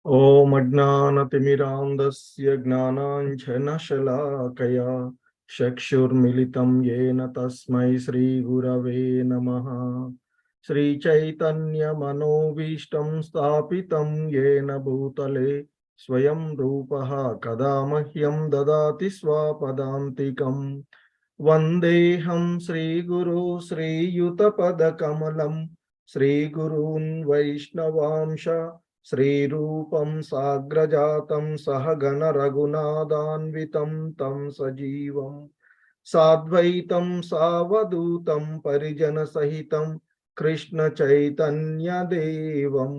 ॐ अज्ञानतिमिरान्धस्य ज्ञानाञ्जनशलाकया चक्षुर्मिलितं येन तस्मै श्रीगुरवे नमः। श्रीचैतन्यमनोभीष्टं स्थापितं येन भूतले स्वयं रूपः कदा मह्यं ददाति स्वपदान्तिकम्। वन्देऽहं श्रीगुरो श्रीयुतपदकमलं श्रीगुरून् वैष्णवांश श्रीरूपं साग्रजातं सहगण रघुनाथान्वितं तं सजीवं साद्वैतं सावधूतं परिजनसहितं कृष्ण चैतन्यदेवं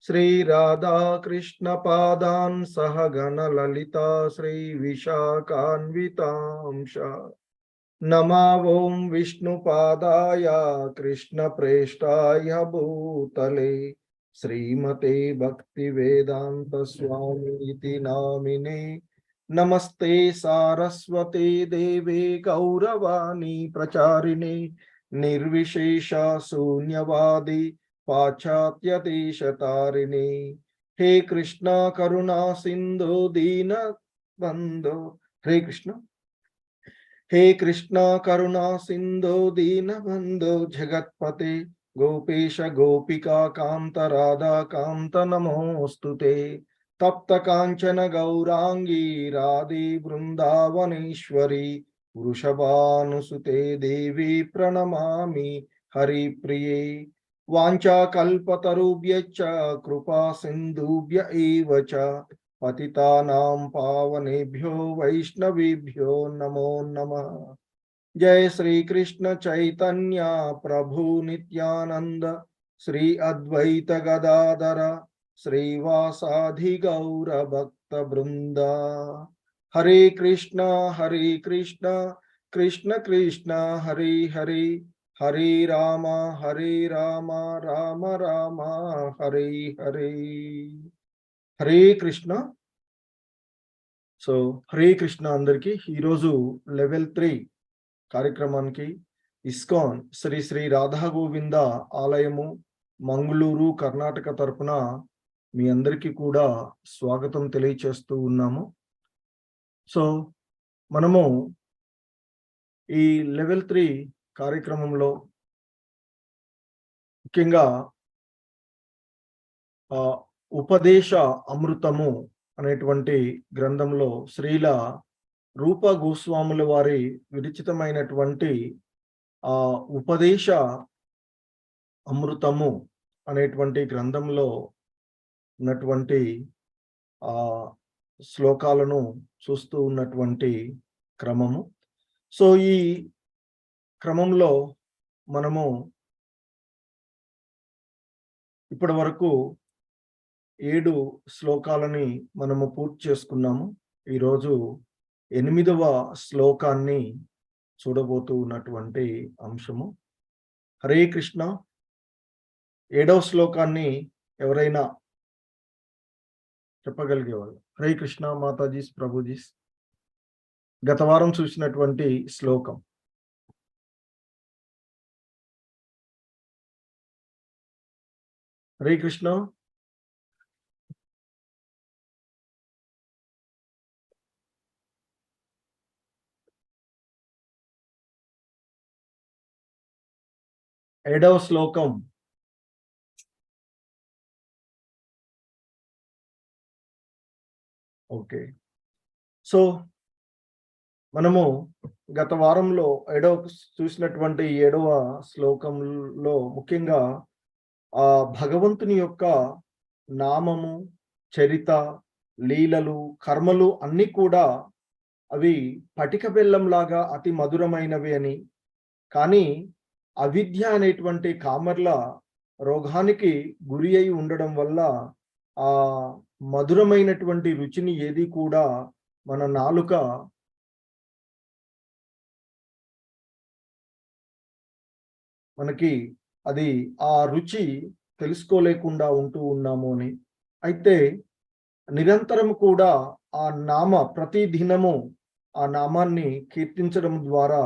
श्रीराधाकृष्णपादान् सहगण ललिता श्रीविशाखान्वितांश नमावों विष्णुपादाय कृष्णप्रेष्ठाय भूतले श्रीमते भक्तिवेदांत स्वामी नामिने नमस्ते सारस्वते देवे गौरवाणी प्रचारिणे निर्विशेष शून्यवादी पाश्चात्य देशतारिणे हे कृष्णा करुणा सिंधु दीन बंधु हे कृष्णा करुणा सिंधु दीन बंधु जगत्पते गोपेश गोपिका कांत राधा कांत नमोस्तुते तप्त कांचन गौरांगी राधे वृंदावनेश्वरी वृषभानुसुते देवी प्रणमामि हरिप्रिये वाञ्छाकल्पतरुभ्यश्च कृपा सिन्धुभ्य एव च पतितानां पावनेभ्यो वैष्णवेभ्यो नमो नमः। जय श्री कृष्ण चैतन्य प्रभु नित्यानंद श्री अद्वैत गदाधर श्रीवासाधि गौर भक्त वृंद। हरे कृष्ण कृष्ण कृष्ण हरे हरे हरे राम राम राम हरे हरे। హరే కృష్ణ. సో హరే కృష్ణ అందరికి. ఈరోజు లెవెల్ 3 కార్యక్రమానికి ఇస్కాన్ శ్రీ శ్రీ రాధా గోవింద ఆలయము మంగళూరు కర్ణాటక తరపున మీ అందరికీ కూడా స్వాగతం తెలియచేస్తూ ఉన్నాము. సో మనము ఈ లెవెల్ 3 కార్యక్రమంలో ముఖ్యంగా ఉపదేశ అమృతము అనేటువంటి గ్రంథంలో శ్రీల రూప గోస్వాముల వారి విరచితమైనటువంటి ఉపదేశ అమృతము అనేటువంటి గ్రంథంలో ఉన్నటువంటి శ్లోకాలను చూస్తూ ఉన్నటువంటి క్రమము. సో ఈ క్రమంలో మనము ఇప్పటి వరకు 7 శ్లోకాలని మనము పూర్తి చేసుకున్నాము. ఈరోజు 8వ శ్లోకాన్ని చూడబోతూ ఉన్నటువంటి అంశము. హరే కృష్ణ. 7వ శ్లోకాన్ని ఎవరైనా చెప్పగలిగేవాళ్ళు? హరే కృష్ణ మాతాజీస్ ప్రభుజీస్. గత వారం చూసినటువంటి శ్లోకం. హరే కృష్ణ. ఏడవ శ్లోకం. ఓకే. సో మనము గత వారంలో చూసినటువంటి 7వ శ్లోకంలో ముఖ్యంగా భగవంతుని యొక్క నామము, చరిత, లీలలు, కర్మలు అన్నీ కూడా అవి పటిక బెల్లంలాగా అతి మధురమైనవి అని, కానీ అవిద్య అనేటువంటి కామర్ల రోగానికి గురి అయి ఉండడం వల్ల ఆ మధురమైనటువంటి రుచిని ఏది కూడా మన నాలుక మనకి అది ఆ రుచి తెలుసుకోలేకుండా ఉంటూ ఉన్నాము అని. అయితే నిరంతరం కూడా ఆ నామ ప్రతి దినము ఆ నామాన్ని కీర్తించడం ద్వారా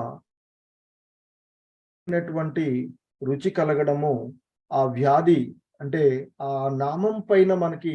రుచి కలగడము, ఆ వ్యాధి అంటే ఆ నామం పైన మనకి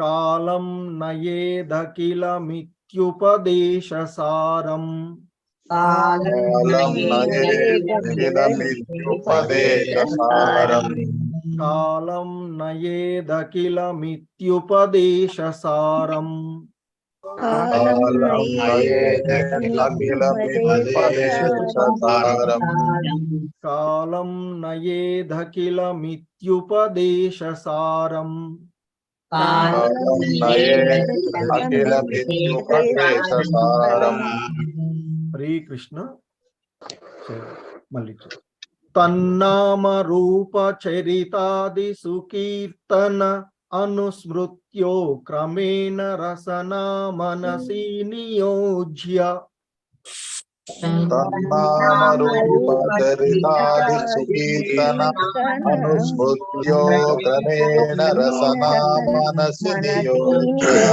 कालं नयेदखिलमित्युपदेशसारम् कालं नयेदखिलमित्युपदेशसारम् कालं नयेदखिलमित्युपदेशसारम् कालं नयेदखिलमित्युपदेशसारम् कालं नयेदखिलमित्युपदेशसारम् कालं नयेदखिलमित्युपदेशसारम् हरे कृष्ण मल्ली तन्नाम रूप चरितादि सुकीर्तन अनुस्मृत्यो क्रमेण रसना मनसि नियोज्य तन्नाम रूप चरितादि सुकीर्तन अनुस्मृत्यो क्रमेण रसना मनसि नियोज्य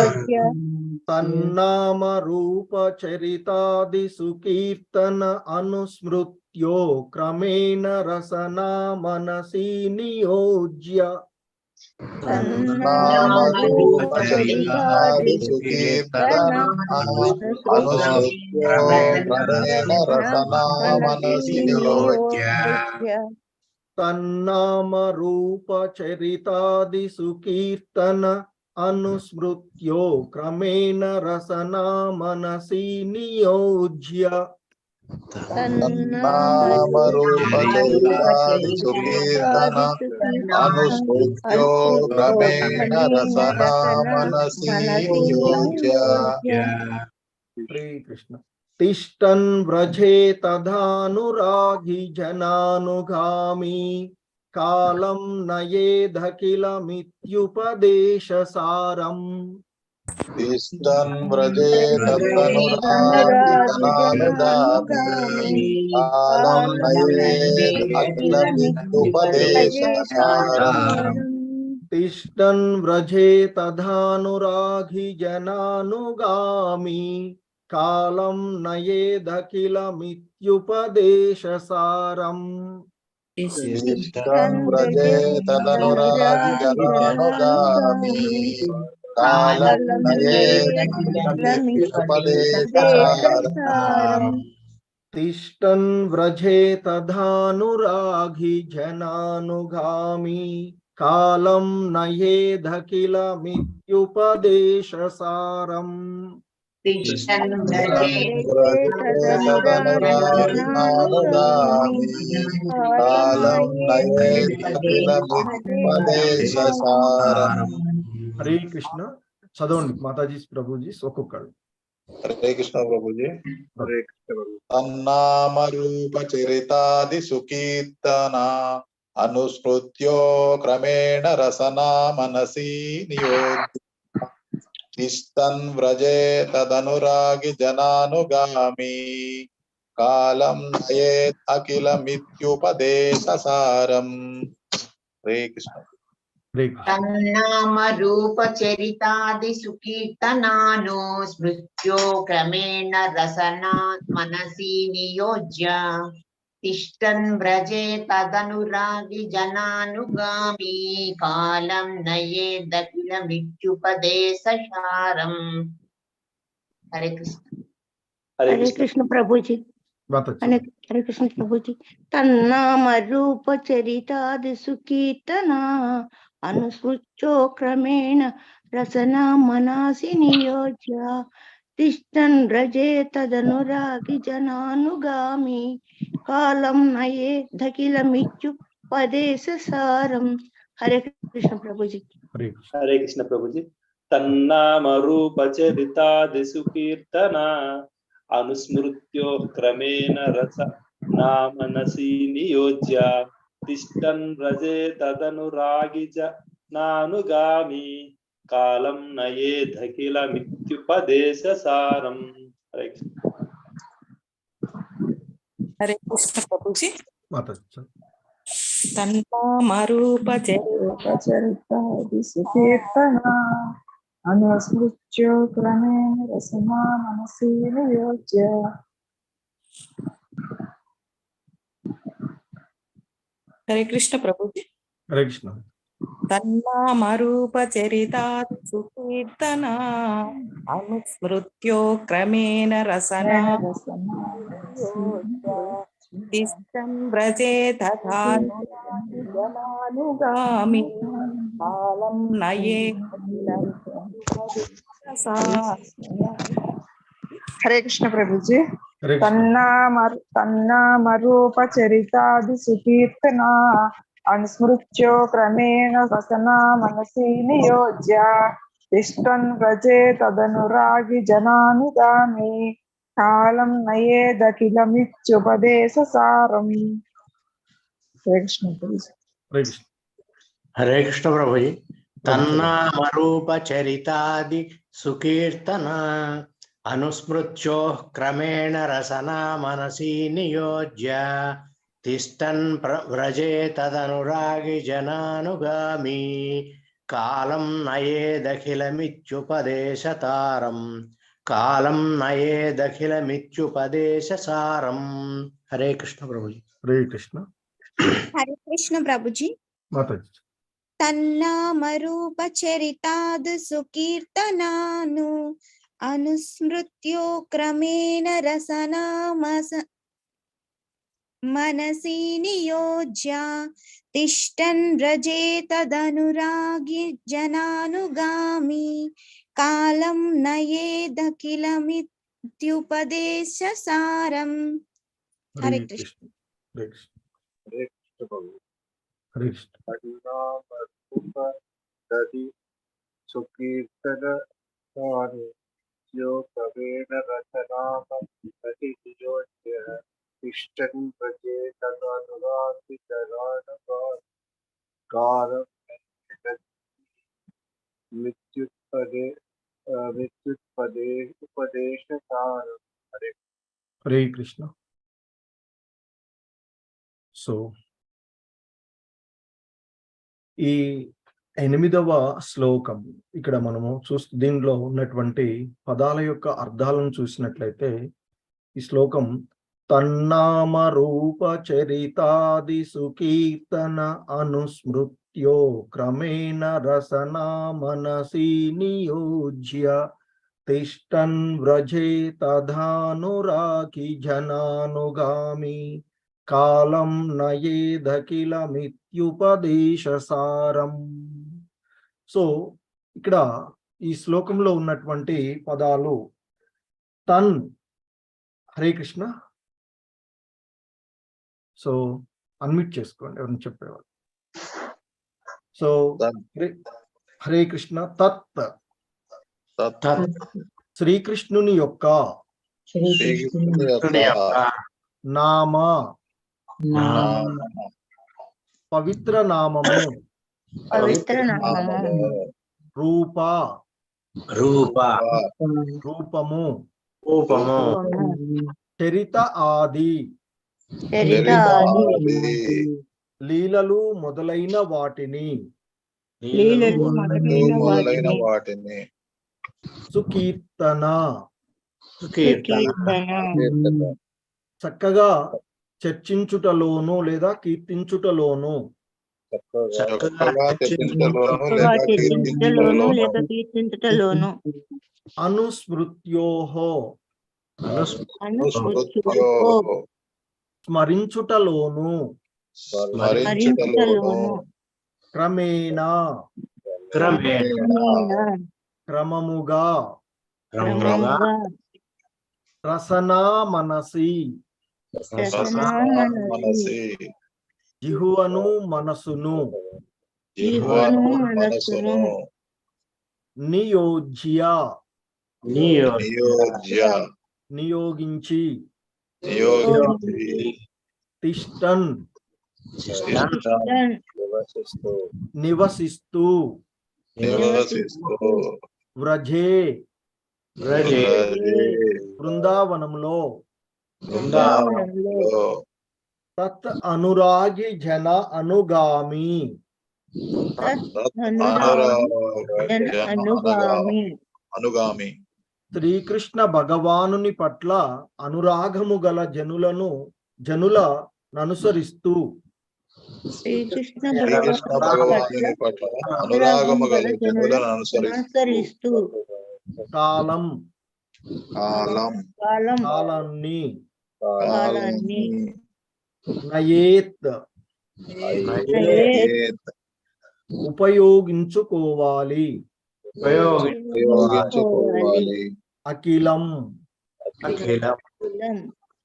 तन्नाम रूप चरितादि सुकीर्तन अनुस्मृत्यो क्रमेण रसना मनसि नियोज्य तन्नाम रूप चरितादि सुकीर्तन अनुस्मृत्यो क्रमेण रसना मनसि नियोज्य तन्नाम रूप चरितादि सुकीर्तन अनुस्मृत्यो क्रमेण रसना मनसि नियोज्य तन्नाम रूप चरितादि सुकीर्तन अनुस्मृत्यो क्रमेण रसना मनसि नियोज्य हरे कृष्ण तिष्ठन् व्रजे तदानुरागी जनानुगामी कालं नयेदखिलमित्युपदेशसारम् तिष्ठन् व्रजे तदनुरागी जनानुगामी कालं नयेदखिलमित्युपदेशसारम् तिष्ठन् व्रजे तदानुरागी जनानुगामी कालं नयेदखिलमित्युपदेशसारम् तिष्ठन् व्रजे तदनुरागी जनानुगामी कालं नयेदखिलमित्युपदेशसारम् तिष्ठन् व्रजे तदानुरागी जनानुगामी कालं नयेदखिलमित्युपदेशसारम् तिष्ठन् व्रजे तदनुरागी जनानुगामी कालं नयेदखिलमित्युपदेशसारम् हरे कृष्ण చదవండి మాతాజీ ప్రభుజీ ఒక్కొక్కడు हरे कृष्ण प्रभु जी हरे कृष्ण तन्नाम रूप चरितादि सुकीर्तना अनुस्मृत्यो क्रमेण रसना मनसि नियोज्य तिष्ठन् व्रजे तदनुरागी जनानुगामी कालं नयेत् अखिलमित्युपदेशसारम् हरे कृष्ण तन्नाम रूप चरितादि सुकीर्तनानो स्मृत्यो क्रमेण रसना मनसि नियोज्य तिष्ठन् व्रजे तदनुरागी जनानुगामी कालं नयेदखिलमित्युपदेशसारम् हरे कृष्ण हरे कृष्ण प्रभु जी हरे कृष्ण प्रभु जी तन्नाम रूप चरितादि सुकीर्तना अनुस्मृत्यो क्रमेण रसना मनसि नियोज्य तिष्ठन् व्रजे तदनुरागी जनानुगामी कालं नयेदखिलमित्युपदेशसारम् हरे कृष्ण प्रभु जी हरे कृष्ण प्रभु जी तन्नाम रूप चरितादि सुकीर्तना अनुस्मृत्यो क्रमेण रसना मनसि नियोज्य तिष्ठन् व्रजे तदनुरागी जनानुगामी कालं नयेदखिलमित्युपदेशसारम् हरे कृष्ण प्रभु जी माताजी तन्नाम रूप चरितादि सुकीर्तना अनुस्मृत्यो क्रमेण रसना मनसि नियोज्य हरे कृष्ण प्रभु जी हरे कृष्ण తన్నామరూపచరితాది సుకీర్తన అనుస్మృత్యో క్రమేణ రసనా తిష్టం వ్రజే తథానుయాతి జనానుగామి కాలం నయే హరే కృష్ణ ప్రభుజీ. హరే కృష్ణ. తన్నామరూపచరితాది సుకీర్తన అనుస్మృత్యో క్రమేణ వసనా మనసి నియోజ్య తిష్టన్ వ్రజే తదనురాగి జనానుగామి కాలం నయేదఖిలమిత్యుపదేశ సారం. హరే కృష్ణ ప్రభుజీ. హరే కృష్ణ. హరే కృష్ణ ప్రభుజీ. తన్నామరూపచరితాది సుకీర్తన అనుస్మృత్యో క్రమేణ రసనా మనసి నియోజ్య తిష్టన్ వ్రజే తదనురాగి జనానుగామి కాలం నయేదఖిలమిత్యుపదేశతారం కాలం నయేదఖిలమిత్యుపదేశ సారం. హరే కృష్ణ ప్రభుజీ. హరే కృష్ణ. హరే కృష్ణ ప్రభుజీ. మాతాజీ. తన్నామరూపచరితాద్ సుకీర్తనాను అనుస్మృత్యో క్రమేణ రసనా మనసి నియోజ్య తిష్టన్ వ్రజే తదనురాగి జనానుగామి కాలం నయేదఖిలమిత్యుపదేశ సారం. హరే కృష్ణ. హరే కృష్ణ. హరే కృష్ణ. సుకీర్తన క్రమేణ రచనా మనసి నియోజ్య తిష్టన్ వ్రజే తదనురాగి జనానుగామి కాలం ఉపదేశ సారం. హరే కృష్ణ. సో ఈ 8వ శ్లోకం ఇక్కడ మనము దీనిలో ఉన్నటువంటి పదాల యొక్క అర్థాలను చూసినట్లయితే ఈ శ్లోకం తన్నామ రూప చరితాది సుకీర్తన అనుస్మృత్యో క్రమేణ రసనా మనసి నియోజ్య తిష్టన్ వ్రజే తధానురాకి జనానుగామి కాలం నయేదఖిలమిత్యుపదేశ సారం. సో ఇక్కడ ఈ శ్లోకంలో ఉన్నటువంటి పదాలు తన్. హరే కృష్ణ. సో అన్మ్యూట్ చేసుకోండి ఎవరిని చెప్పేవాళ్ళు. సో హరే కృష్ణ. తత్ శ్రీకృష్ణుని యొక్క నామ పవిత్ర నామము రూప రూపము చరిత ఆది లీలలు మొదలైన వాటిని సుకీర్తన చక్కగా చర్చించుటలోను లేదా కీర్తించుటలోను అనుస్మృత్యోహో స్మరించుటలోను క్రమేణ క్రమముగా రసనా మనసి జిహువను మనసును నియోజ్య నియోగించి తిష్టన్ నివసిస్తూ వ్రజే బృందావనంలో తత్ అనురాగి జన అనుగామి శ్రీకృష్ణ భగవానుని పట్ల అనురాగము గల జనుల ననుసరిస్తూ శ్రీకృష్ణ శ్రీకృష్ణ భగవానుని పట్ల అనురాగము గల జనులను అనుసరిస్తూ కాలం కాలం కాలాన్ని కాలాన్ని నయేత్ ఉపయోగించుకోవాలి ఉపయోగించుకోవాలి. అఖిలం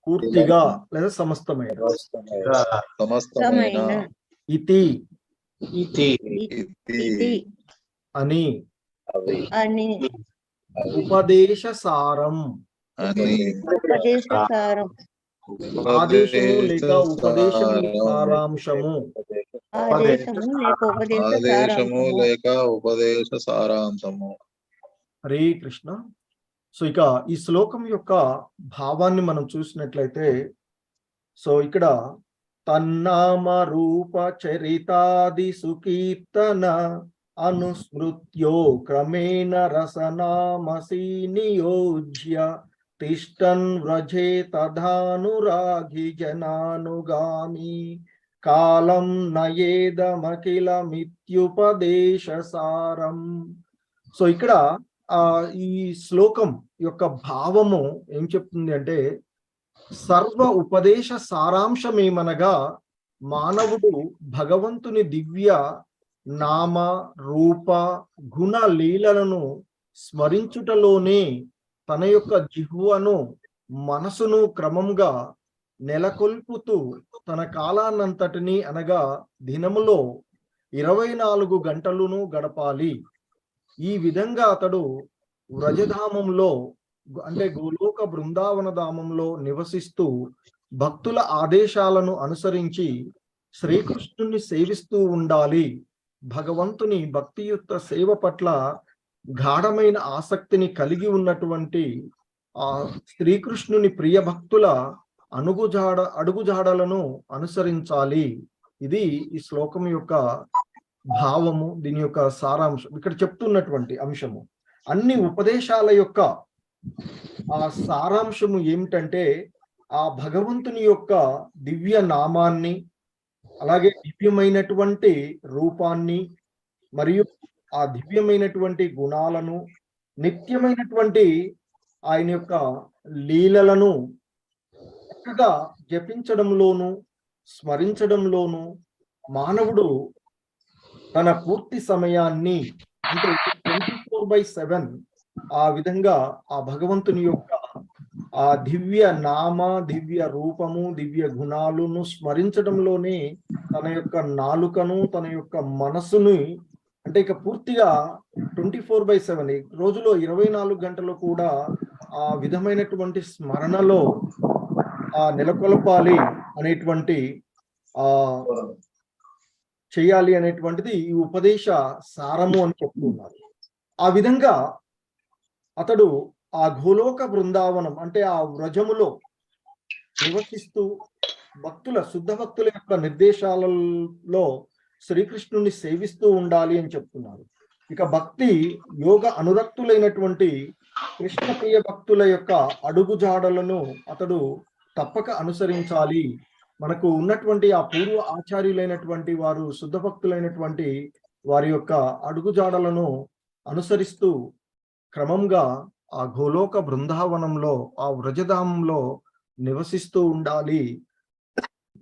పూర్తిగా లేదా సమస్తమైన సమస్తమైన ఇతి ఇది అని అని ఉపదేశ సారం అని ఉపదేశసారం ఆదేశము లేక ఉపదేశము సారాంశము ఆదేశము లేక ఉపదేశ ఆదేశము సారాంశము. లేక ఉపదేశ సారాంశము. హరే కృష్ణ. సో ఇక ఈ శ్లోకం యొక్క భావాన్ని మనం చూసినట్లయితే, సో ఇక్కడ తన్నామ రూప చరితాది సుకీర్తన అనుస్మృత్యో క్రమేణ రసనామసి నియోజ్య తిష్టన్ వ్రజే తధానురాగి జనానుగామి కాలం నయేదమఖిలమిత్యుపదేశ సారం. సో ఇక్కడ ఈ శ్లోకం యొక్క భావము ఏం చెప్తుంది అంటే, సర్వ ఉపదేశ సారాంశం ఏమనగా మానవుడు భగవంతుని దివ్య నామ రూప గుణ లీలలను స్మరించుటలోనే తన యొక్క జిహ్వను మనసును క్రమంగా నెలకొల్పుతూ తన కాలాన్నంతటిని అనగా దినములో 24 గంటలను గడపాలి. ఈ విధంగా అతడు వ్రజధామంలో అంటే గోలోక బృందావన ధామంలో నివసిస్తూ భక్తుల ఆదేశాలను అనుసరించి శ్రీకృష్ణుని సేవిస్తూ ఉండాలి. భగవంతుని భక్తియుక్త సేవ పట్ల గాఢమైన ఆసక్తిని కలిగి ఉన్నటువంటి ఆ శ్రీకృష్ణుని ప్రియ భక్తుల అడుగుజాడలను అనుసరించాలి. ఇది ఈ శ్లోకం యొక్క భావము, దీని యొక్క సారాంశం, ఇక్కడ చెప్తున్నటువంటి అంశము. అన్ని ఉపదేశాల యొక్క ఆ సారాంశము ఏమిటంటే, ఆ భగవంతుని యొక్క దివ్య నామాన్ని, అలాగే దివ్యమైనటువంటి రూపాన్ని, మరియు ఆ దివ్యమైనటువంటి గుణాలను, నిత్యమైనటువంటి ఆయన యొక్క లీలలను చక్కగా జపించడంలోను స్మరించడంలోను మానవుడు తన పూర్తి సమయాన్ని అంటే 24/7 ఆ విధంగా ఆ భగవంతుని యొక్క ఆ దివ్య నామ, దివ్య రూపము, దివ్య గుణాలను స్మరించడంలోనే తన యొక్క నాలుకను, తన యొక్క మనసుని అంటే ఇక పూర్తిగా 24/7 రోజులో 24 గంటలు కూడా ఆ విధమైనటువంటి స్మరణలో నెలకొల్పాలి అనేటువంటి చేయాలి అనేటువంటిది ఈ ఉపదేశ సారము అని చెప్తున్నారు. ఆ విధంగా అతడు ఆ గోలోక బృందావనం అంటే ఆ వ్రజములో నివసిస్తూ శుద్ధ భక్తుల యొక్క నిర్దేశాలలో శ్రీకృష్ణుని సేవిస్తూ ఉండాలి అని చెప్తున్నారు. ఇక భక్తి యోగ అనురక్తులైనటువంటి కృష్ణ ప్రియ భక్తుల యొక్క అడుగుజాడలను అతడు తప్పక అనుసరించాలి. మనకు ఉన్నటువంటి ఆ పూర్వ ఆచార్యులైనటువంటి వారు, శుద్ధ భక్తులైనటువంటి వారి యొక్క అడుగుజాడలను అనుసరిస్తూ క్రమంగా ఆ గోలోక బృందావనంలో ఆ వ్రజధామంలో నివసిస్తూ ఉండాలి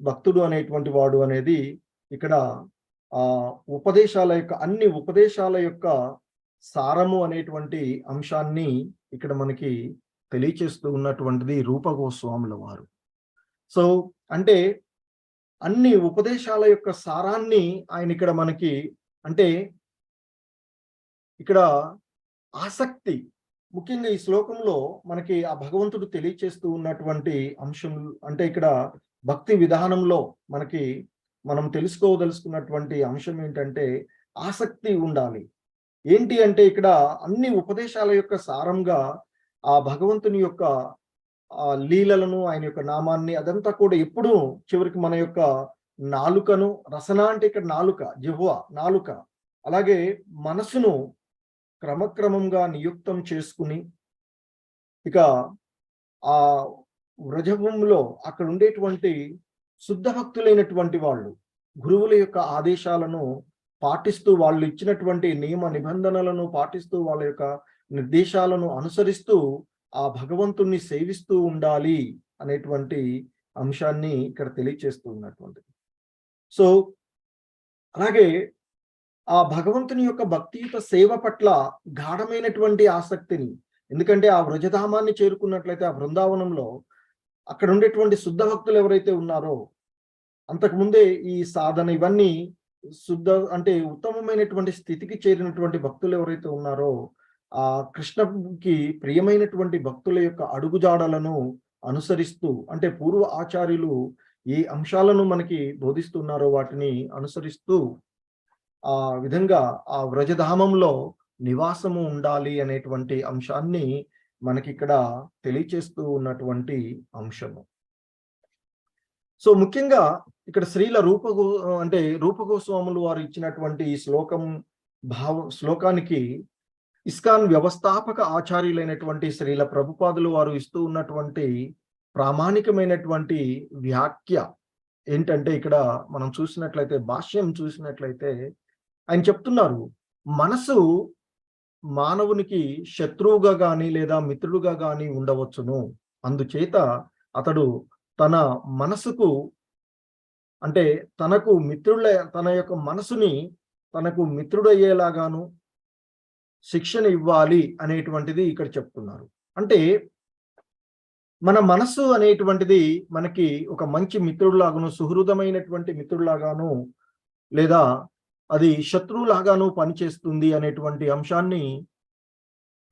భక్తుడు అనేటువంటి వాడు అనేది ఇక్కడ ఆ ఉపదేశాల యొక్క అన్ని ఉపదేశాల యొక్క సారము అనేటువంటి అంశాన్ని ఇక్కడ మనకి తెలియచేస్తూ ఉన్నటువంటిది రూప గోస్వాముల వారు. సో అంటే అన్ని ఉపదేశాల యొక్క సారాన్ని ఆయన ఇక్కడ మనకి అంటే ఇక్కడ ఆసక్తి ముఖ్యంగా ఈ శ్లోకంలో మనకి ఆ భగవంతుడు తెలియచేస్తూ ఉన్నటువంటి అంశం అంటే ఇక్కడ భక్తి విధానంలో మనం తెలుసుకోదలుచుకున్నటువంటి అంశం ఏంటంటే ఆసక్తి ఉండాలి. ఏంటి అంటే ఇక్కడ అన్ని ఉపదేశాల యొక్క సారంగా ఆ భగవంతుని యొక్క ఆ లీలలను, ఆయన యొక్క నామాన్ని అదంతా కూడా ఎప్పుడూ చివరికి మన యొక్క నాలుకను, రసన అంటే ఇక్కడ నాలుక, జిహ్వ నాలుక, అలాగే మనసును క్రమక్రమంగా నియుక్తం చేసుకుని ఇక ఆ వ్రజభూమిలో అక్కడ ఉండేటువంటి శుద్ధ భక్తులైనటువంటి వాళ్ళు గురువుల యొక్క ఆదేశాలను పాటిస్తూ, వాళ్ళు ఇచ్చినటువంటి నియమ నిబంధనలను పాటిస్తూ, వాళ్ళ యొక్క నిర్దేశాలను అనుసరిస్తూ ఆ భగవంతుణ్ణి సేవిస్తూ ఉండాలి అనేటువంటి అంశాన్ని ఇక్కడ తెలియచేస్తూ ఉన్నటువంటిది. సో అలాగే ఆ భగవంతుని యొక్క భక్తియుత సేవ పట్ల గాఢమైనటువంటి ఆసక్తిని, ఎందుకంటే ఆ వ్రజధామాన్ని చేరుకున్నట్లయితే ఆ బృందావనంలో అక్కడ ఉండేటువంటి శుద్ధ భక్తులు ఎవరైతే ఉన్నారో, అంతకుముందే ఈ సాధన ఇవన్నీ శుద్ధ అంటే ఉత్తమమైనటువంటి స్థితికి చేరినటువంటి భక్తులు ఎవరైతే ఉన్నారో, ఆ కృష్ణకి ప్రియమైనటువంటి భక్తుల యొక్క అడుగుజాడలను అనుసరిస్తూ, అంటే పూర్వ ఆచార్యులు ఏ అంశాలను మనకి బోధిస్తున్నారో వాటిని అనుసరిస్తూ ఆ విధంగా ఆ వ్రజధామంలో నివాసము ఉండాలి అనేటువంటి అంశాన్ని మనకి ఇక్కడ తెలియచేస్తూ ఉన్నటువంటి అంశము. సో ముఖ్యంగా ఇక్కడ శ్రీల రూపగోస్వాములు వారు ఇచ్చినటువంటి ఈ శ్లోకానికి ఇస్కాన్ వ్యవస్థాపక ఆచార్యులైనటువంటి శ్రీల ప్రభుపాదులు వారు ఇస్తూ ఉన్నటువంటి ప్రామాణికమైనటువంటి వ్యాఖ్య ఏంటంటే, ఇక్కడ మనం చూసినట్లయితే, భాష్యం చూసినట్లయితే ఆయన చెప్తున్నారు, మనసు మానవునికి శత్రువుగా గాని లేదా మిత్రుడుగా గాని ఉండవచ్చును. అందుచేత అతడు తన మనసుకు అంటే తన యొక్క మనసుని తనకు మిత్రుడయ్యేలాగాను శిక్షణ ఇవ్వాలి అనేటువంటిది ఇక్కడ చెప్తున్నారు. అంటే మన మనసు అనేటువంటిది మనకి ఒక మంచి మిత్రుడిలాగాను, సుహృదమైనటువంటి మిత్రుడిలాగాను, లేదా అది శత్రువులాగాను పనిచేస్తుంది అనేటువంటి అంశాన్ని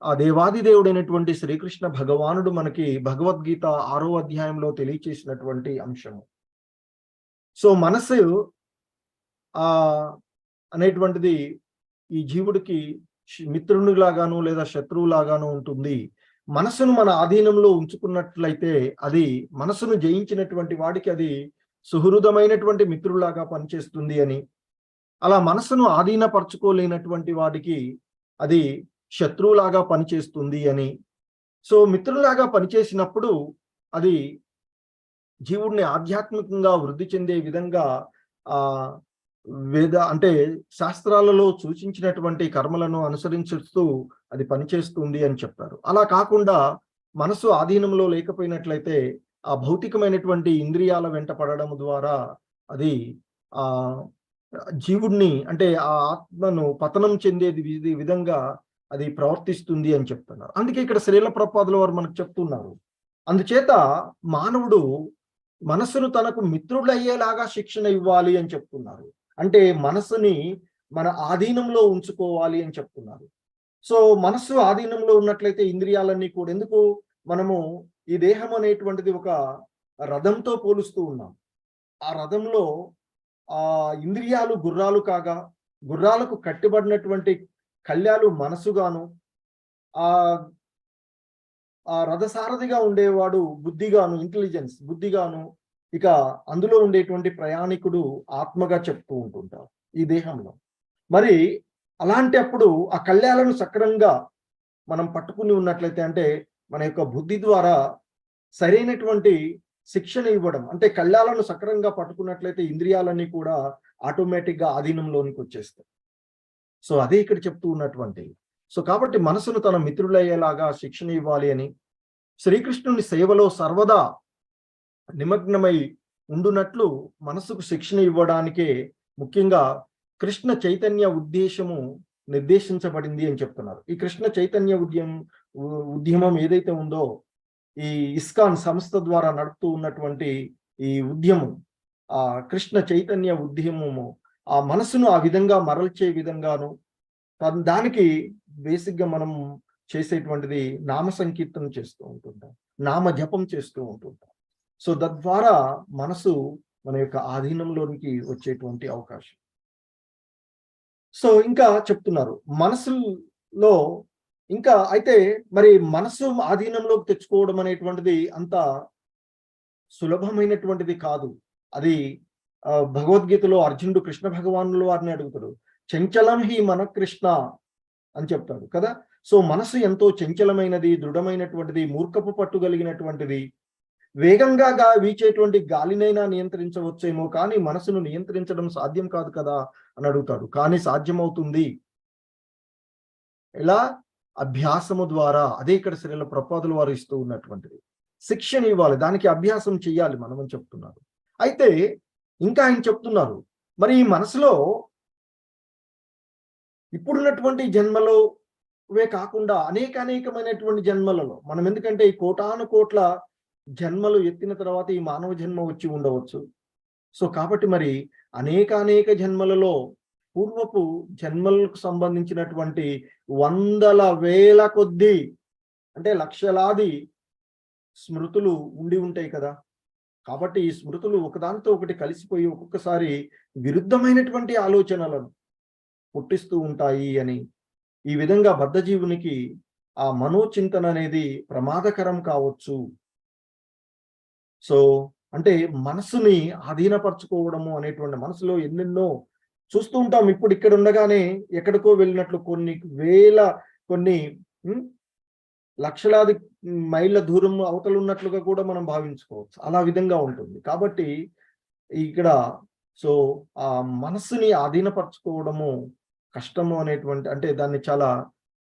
ఆ దేవాది దేవుడైనటువంటి శ్రీకృష్ణ భగవానుడు మనకి భగవద్గీత 6వ అధ్యాయంలో తెలియచేసినటువంటి అంశము. సో మనసు అనేటువంటిది ఈ జీవుడికి మిత్రునిలాగాను లేదా శత్రువులాగాను ఉంటుంది. మనసును మన ఆధీనంలో ఉంచుకున్నట్లయితే అది మనసును జయించినటువంటి వాడికి అది సుహృదమైనటువంటి మిత్రులాగా పనిచేస్తుంది అని, అలా మనసును ఆధీనపరచుకోలేనటువంటి వాడికి అది శత్రువులాగా పనిచేస్తుంది అని. సో మిత్రులాగా పనిచేసినప్పుడు అది జీవుడిని ఆధ్యాత్మికంగా వృద్ధి చెందే విధంగా అంటే శాస్త్రాలలో సూచించినటువంటి కర్మలను అనుసరిస్తూ అది పనిచేస్తుంది అని చెప్పారు. అలా కాకుండా మనసు ఆధీనంలో లేకపోయినట్లయితే ఆ భౌతికమైనటువంటి ఇంద్రియాల వెంట పడడం ద్వారా అది ఆ జీవుడిని అంటే ఆ ఆత్మను పతనం చెందేది విధంగా అది ప్రవర్తిస్తుంది అని చెప్తున్నారు. అందుకే ఇక్కడ శ్రీల ప్రభుపాదుల వారు మనకు చెప్తున్నారు, అందుచేత మానవుడు మనసును తనకు మిత్రుడయ్యేలాగా శిక్షణ ఇవ్వాలి అని చెప్తున్నారు. అంటే మనసుని మన ఆధీనంలో ఉంచుకోవాలి అని చెప్తున్నారు. సో మనస్సు ఆధీనంలో ఉన్నట్లయితే ఇంద్రియాలన్నీ కూడా, ఎందుకు మనము ఈ దేహం అనేటువంటిది ఒక రథంతో పోలుస్తూ ఉన్నాం. ఆ రథంలో ఆ ఇంద్రియాలు గుర్రాలు కాగా, గుర్రాలకు కట్టిబడినటువంటి కళ్యాలు మనసుగాను, ఆ రథసారథిగా ఉండేవాడు బుద్ధిగాను, ఇంటెలిజెన్స్ బుద్ధిగాను, ఇక అందులో ఉండేటువంటి ప్రయాణికుడు ఆత్మగా చెప్తూ ఉంటుంటారు ఈ దేహంలో. మరి అలాంటి అప్పుడు ఆ కళ్యాలను సక్రంగా మనం పట్టుకుని ఉన్నట్లయితే, అంటే మన యొక్క బుద్ధి ద్వారా సరైనటువంటి శిక్షణ ఇవ్వడం, అంటే కళ్యాలను సక్రంగా పట్టుకున్నట్లయితే ఇంద్రియాలన్నీ కూడా ఆటోమేటిక్గా ఆధీనంలోనికి వచ్చేస్తాయి. సో అదే ఇక్కడ చెప్తూ ఉన్నటువంటి. సో కాబట్టి మనసును తన మిత్రులయ్యేలాగా శిక్షణ ఇవ్వాలి అని, శ్రీకృష్ణుని సేవలో సర్వదా నిమగ్నమై ఉండునట్లు మనసుకు శిక్షణ ఇవ్వడానికే ముఖ్యంగా కృష్ణ చైతన్య ఉద్దేశము నిర్దేశించబడింది అని చెప్తున్నారు. ఈ కృష్ణ చైతన్య ఉద్యమం ఏదైతే ఉందో, ఈ ఇస్కాన్ సంస్థ ద్వారా నడుపుతూ ఉన్నటువంటి ఈ ఉద్యమం, ఆ కృష్ణ చైతన్య ఉద్యమము ఆ మనసును ఆ విధంగా మరల్చే విధంగాను, దానికి బేసిక్గా మనం చేసేటువంటిది నామ సంకీర్తన చేస్తూ ఉంటుంటాం, నామ జపం చేస్తూ ఉంటుంటాం. సో తద్వారా మనసు మన యొక్క ఆధీనంలోనికి వచ్చేటువంటి అవకాశం. సో ఇంకా చెప్తున్నారు మనసులో ఇంకా అయితే మరి మనసు ఆధీనంలోకి తెచ్చుకోవడం అనేటువంటిది అంత సులభమైనటువంటిది కాదు. అది భగవద్గీతలో అర్జునుడు కృష్ణ భగవానుల వారిని అడుగుతాడు, చంచలం హి మన కృష్ణ అని చెప్తాడు కదా. సో మనసు ఎంతో చంచలమైనది, దృఢమైనటువంటిది, మూర్ఖపు పట్టు కలిగినటువంటిది. వేగంగా వీచేటువంటి గాలినైనా నియంత్రించవచ్చేమో కానీ మనసును నియంత్రించడం సాధ్యం కాదు కదా అని అడుగుతాడు. కానీ సాధ్యమవుతుంది. ఎలా? అభ్యాసము ద్వారా. అదే ఇక్కడ శ్రీల ప్రభుపాదుల వారు ఇస్తూ ఉన్నటువంటిది. శిక్షణ ఇవ్వాలి, దానికి అభ్యాసం చెయ్యాలి మనం అని చెప్తున్నారు. అయితే ఇంకా ఆయన చెప్తున్నారు, మరి ఈ మనసులో ఇప్పుడున్నటువంటి జన్మలోవే కాకుండా అనేకమైనటువంటి జన్మలలో మనం, ఎందుకంటే ఈ కోటాను కోట్ల జన్మలు ఎత్తిన తర్వాత ఈ మానవ జన్మ వచ్చి ఉండవచ్చు. సో కాబట్టి మరి అనేక జన్మలలో పూర్వపు జన్మలకు సంబంధించినటువంటి వందల వేల కొద్దీ, అంటే లక్షలాది స్మృతులు ఉండి ఉంటాయి కదా. కాబట్టి ఈ స్మృతులు ఒకదానితో ఒకటి కలిసిపోయి ఒక్కొక్కసారి విరుద్ధమైనటువంటి ఆలోచనలను పుట్టిస్తూ ఉంటాయి అని, ఈ విధంగా బద్ధజీవునికి ఆ మనోచింతన అనేది ప్రమాదకరం కావచ్చు. సో అంటే మనసుని ఆధీనపరచుకోవడము అనేటువంటి, మనసులో ఎన్నెన్నో చూస్తూ ఉంటాం. ఇప్పుడు ఇక్కడ ఉండగానే ఎక్కడికో వెళ్ళినట్లు, కొన్ని లక్షలాది మైళ్ళ దూరం అవతల ఉన్నట్లుగా కూడా మనం భావించుకోవచ్చు. అలా విధంగా ఉంటుంది. కాబట్టి ఇక్కడ సో ఆ మనస్సుని ఆధీనపరచుకోవడము కష్టము అనేటువంటి, అంటే దాన్ని చాలా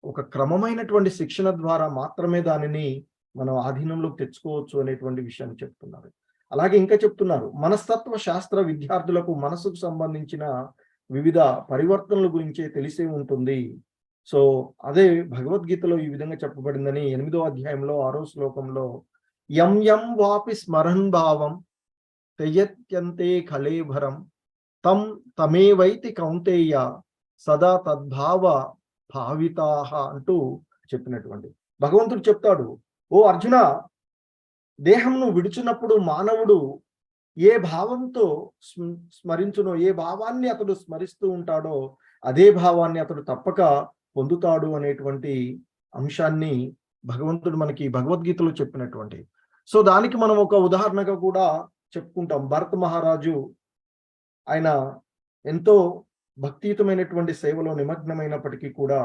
ఒక క్రమమైనటువంటి శిక్షణ ద్వారా మాత్రమే దానిని మనం ఆధీనంలోకి తెచ్చుకోవచ్చు అనేటువంటి విషయాన్ని చెప్తున్నారు. అలాగే ఇంకా చెప్తున్నారు, మనస్తత్వ శాస్త్ర విద్యార్థులకు మనసుకు సంబంధించిన వివిధ పరివర్తనల గురించే తెలిసే ఉంటుంది. సో అదే భగవద్గీతలో ఈ విధంగా చెప్పబడిందని 8వ అధ్యాయంలో 6వ శ్లోకంలో, యం వాపి స్మరన్ భావం త్యజత్యంతే కళేభరం తమేవైతి కౌంతేయ సదా తద్భావ భావితాహ అంటూ చెప్పినటువంటి భగవంతుడు చెప్తాడు, ఓ అర్జున, దేహంను విడిచినప్పుడు మానవుడు ఏ భావంతో స్మరించునో, ఏ భావాన్ని అతడు స్మరిస్తూ ఉంటాడో అదే భావాన్ని అతడు తప్పక పొందుతాడు అనేటువంటి అంశాన్ని భగవంతుడు మనకి భగవద్గీతలో చెప్పినటువంటి. సో దానికి మనం ఒక ఉదాహరణగా కూడా చెప్పుకుంటాం. భరత మహారాజు ఆయన ఎంతో భక్తియుతమైనటువంటి సేవలో నిమగ్నమైనప్పటికీ కూడా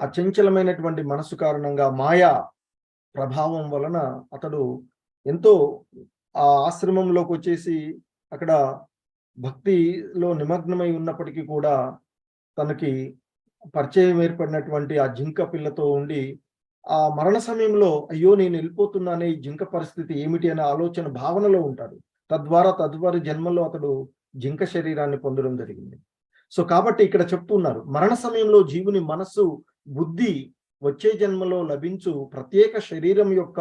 అచంచలమైనటువంటి మనసు కారణంగా మాయా ప్రభావం వలన అతడు ఎంతో ఆ ఆశ్రమంలోకి వచ్చేసి అక్కడ భక్తిలో నిమగ్నమై ఉన్నప్పటికీ కూడా తనకి పరిచయం ఏర్పడినటువంటి ఆ జింక పిల్లతో ఉండి ఆ మరణ సమయంలో అయ్యో నేను వెళ్ళిపోతున్నానే, ఈ జింక పరిస్థితి ఏమిటి అనే ఆలోచన భావనలో ఉంటాడు. తద్వారా తదుపరి జన్మలో అతడు జింక శరీరాన్ని పొందడం జరిగింది. సో కాబట్టి ఇక్కడ చెప్తున్నారు, మరణ సమయంలో జీవుని మనస్సు బుద్ధి వచ్చే జన్మలో లభించు ప్రత్యేక శరీరం యొక్క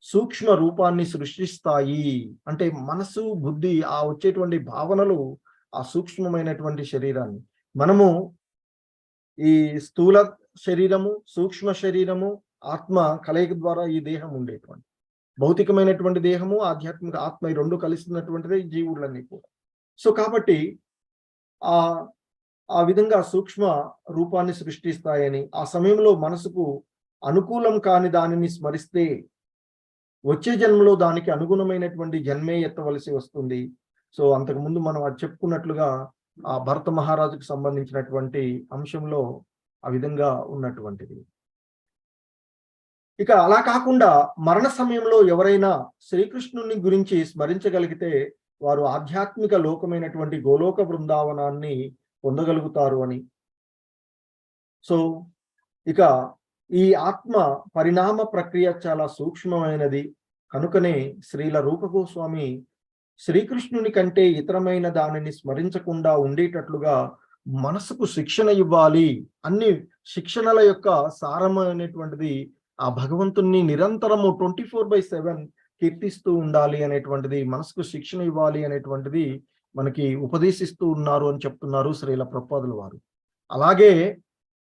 సూక్ష్మ రూపాన్ని సృష్టిస్తాయి. అంటే మనసు బుద్ధి ఆ వచ్చేటువంటి భావనలు ఆ సూక్ష్మమైనటువంటి శరీరాన్ని, మనము ఈ స్థూల శరీరము, సూక్ష్మ శరీరము, ఆత్మ కలయిక ద్వారా ఈ దేహం ఉండేటువంటి భౌతికమైనటువంటి దేహము, ఆధ్యాత్మిక ఆత్మ, ఈ రెండు కలిసినటువంటిదే జీవులన్నీ కూడా. సో కాబట్టి ఆ విధంగా సూక్ష్మ రూపాన్ని సృష్టిస్తాయని, ఆ సమయంలో మనసుకు అనుకూలం కాని దానిని స్మరిస్తే వచ్చే జన్మలో దానికి అనుగుణమైనటువంటి జన్మే ఎత్తవలసి వస్తుంది. సో అంతకుముందు మనం అది చెప్పుకున్నట్లుగా ఆ భరత మహారాజుకు సంబంధించినటువంటి అంశంలో ఆ విధంగా ఉన్నటువంటిది. ఇక అలా కాకుండా మరణ సమయంలో ఎవరైనా శ్రీకృష్ణుని గురించి స్మరించగలిగితే వారు ఆధ్యాత్మిక లోకమైనటువంటి గోలోక బృందావనాన్ని పొందగలుగుతారు అని. సో ఇక ఈ ఆత్మ పరిణామ ప్రక్రియ చాలా సూక్ష్మమైనది కనుకనే శ్రీల రూప గోస్వామి శ్రీకృష్ణుని కంటే ఇతరమైన దానిని స్మరించకుండా ఉండేటట్లుగా మనసుకు శిక్షణ ఇవ్వాలి. అన్ని శిక్షణల యొక్క సారమైనటువంటిది ఆ భగవంతుణ్ణి నిరంతరము 24/7 కీర్తిస్తూ ఉండాలి అనేటువంటిది, మనసుకు శిక్షణ ఇవ్వాలి అనేటువంటిది మనకి ఉపదేశిస్తూ ఉన్నారు అని చెప్తున్నారు శ్రీల ప్రభుపాదుల వారు. అలాగే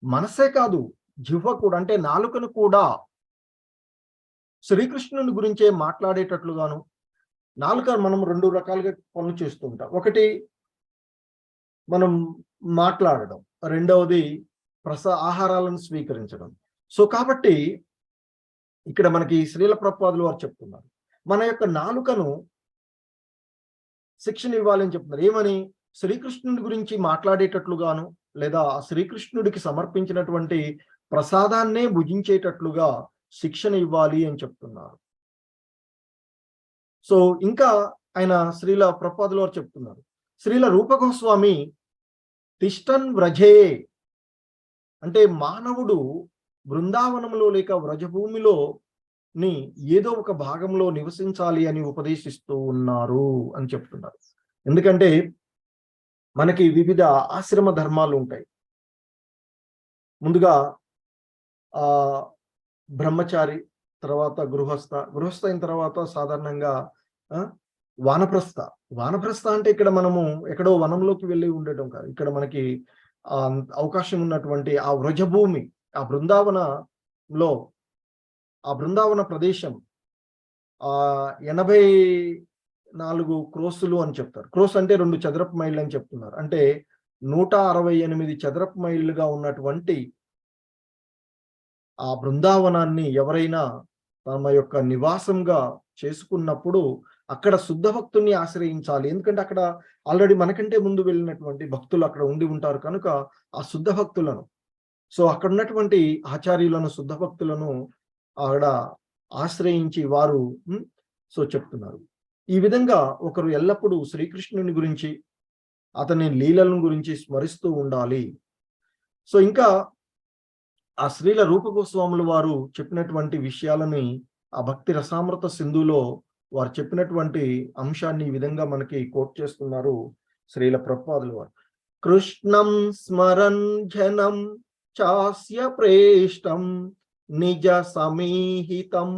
మనసే కాదు, జిహ్వ కూడా, అంటే నాలుకను కూడా శ్రీకృష్ణుని గురించే మాట్లాడేటట్లుగాను. నాలుక మనం 2 రకాలుగా పనులు చేస్తూ ఉంటాం. ఒకటి మనం మాట్లాడడం, రెండవది ఆహారాలను స్వీకరించడం. సో కాబట్టి ఇక్కడ మనకి శ్రీల ప్రభుపాదుల వారు చెప్తున్నారు, మన యొక్క నాలుకను శిక్షణ ఇవ్వాలని చెప్తున్నారు. ఏమని? శ్రీకృష్ణుడి గురించి మాట్లాడేటట్లుగాను, లేదా శ్రీకృష్ణుడికి సమర్పించినటువంటి ప్రసాదాన్నే భుజించేటట్లుగా శిక్షణ ఇవ్వాలి అని చెప్తున్నారు. సో ఇంకా ఆయన శ్రీల ప్రభుపాదుల వారు చెప్తున్నారు, శ్రీల రూప గోస్వామి తిష్టన్ వ్రజే అంటే మానవుడు బృందావనంలో లేక వ్రజభూమిలో ఏదో ఒక భాగంలో నివసించాలి అని ఉపదేశిస్తూ ఉన్నారు అని చెప్తున్నారు. ఎందుకంటే మనకి వివిధ ఆశ్రమ ధర్మాలు ఉంటాయి. ముందుగా బ్రహ్మచారి, తర్వాత గృహస్థ అయిన తర్వాత సాధారణంగా వానప్రస్థ అంటే ఇక్కడ మనము ఎక్కడో వనంలోకి వెళ్ళి ఉండటం కాదు. ఇక్కడ మనకి అవకాశం ఉన్నటువంటి ఆ వ్రజభూమి, ఆ బృందావన ప్రదేశం 84 క్రోసులు అని చెప్తారు. క్రోస్ అంటే 2 చదరపు మైళ్ళు అని చెప్తున్నారు. అంటే 168 చదరపు మైళ్ళుగా ఉన్నటువంటి ఆ బృందావనాన్ని ఎవరైనా తమ యొక్క నివాసంగా చేసుకున్నప్పుడు అక్కడ శుద్ధ భక్తుల్ని ఆశ్రయించాలి. ఎందుకంటే అక్కడ ఆల్రెడీ మనకంటే ముందు వెళ్ళినటువంటి భక్తులు అక్కడ ఉండి ఉంటారు కనుక ఆ శుద్ధ భక్తులను, సో అక్కడ ఉన్నటువంటి ఆచార్యులను, శుద్ధ భక్తులను అక్కడ ఆశ్రయించి వారు సో చెప్తున్నారు. ఈ విధంగా ఒకరు ఎల్లప్పుడూ శ్రీకృష్ణుని గురించి, అతని లీలలను గురించి స్మరిస్తూ ఉండాలి. సో ఇంకా ఆ శ్రీల రూప గోస్వాములు వారు చెప్పినటువంటి విషయాలని ఆ భక్తి రసామృత సింధులో వారు చెప్పినటువంటి అంశాన్ని ఈ విధంగా మనకి కోట్ చేస్తున్నారు శ్రీల ప్రభుపాదుల వారు. కృష్ణం స్మరన్ జనం చాస్య ప్రేష్టం నిజ సమీహితం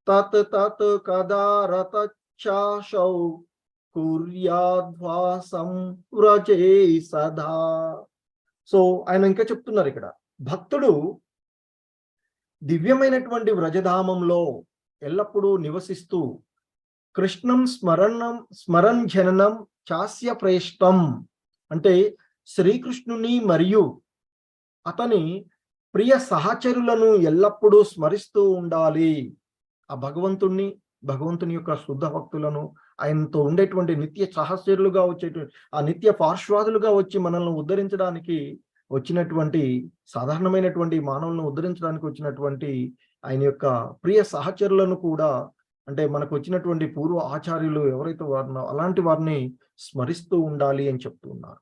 తత్ తత్ కదారతచాశౌ కుర్యాద్వాసం వ్రజే సదా. సో ఆయన ఇంకా చెప్తున్నారు ఇక్కడ, భక్తుడు దివ్యమైనటువంటి వ్రజధామంలో ఎల్లప్పుడూ నివసిస్తూ కృష్ణం స్మరన్ జననం చాస్య ప్రేష్టం అంటే శ్రీకృష్ణుని మరియు అతని ప్రియ సహచరులను ఎల్లప్పుడూ స్మరిస్తూ ఉండాలి. ఆ భగవంతుని యొక్క శుద్ధ భక్తులను, ఆయనతో ఉండేటువంటి నిత్య సహచరులుగా వచ్చేటువంటి ఆ నిత్య పార్శ్వాదులుగా వచ్చి మనల్ని ఉద్ధరించడానికి వచ్చినటువంటి, సాధారణమైనటువంటి మానవులను ఉద్ధరించడానికి వచ్చినటువంటి ఆయన యొక్క ప్రియ సహచరులను కూడా, అంటే మనకు వచ్చినటువంటి పూర్వ ఆచార్యులు ఎవరైతే వారినో అలాంటి వారిని స్మరిస్తూ ఉండాలి అని చెప్తూ ఉన్నారు.